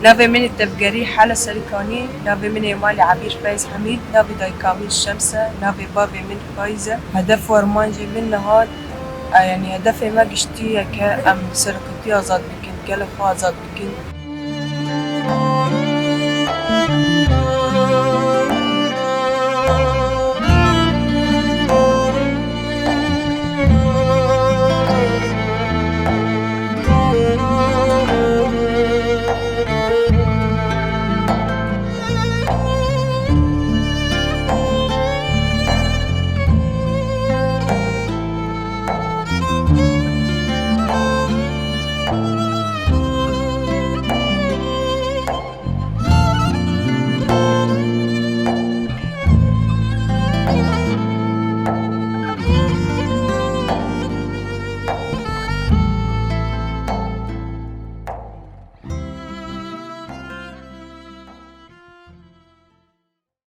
ناوي من التبجري حالة سليكاني، ناوي من يمالي عبير فايز حميد، ناوي داي كامل شمسة، ناوي بابي من فايزة، هدف ورمانجي من نهار. يعني هدفي ما قشتي ام سرقتي ازاد بكن قال اخو ازاد بكن.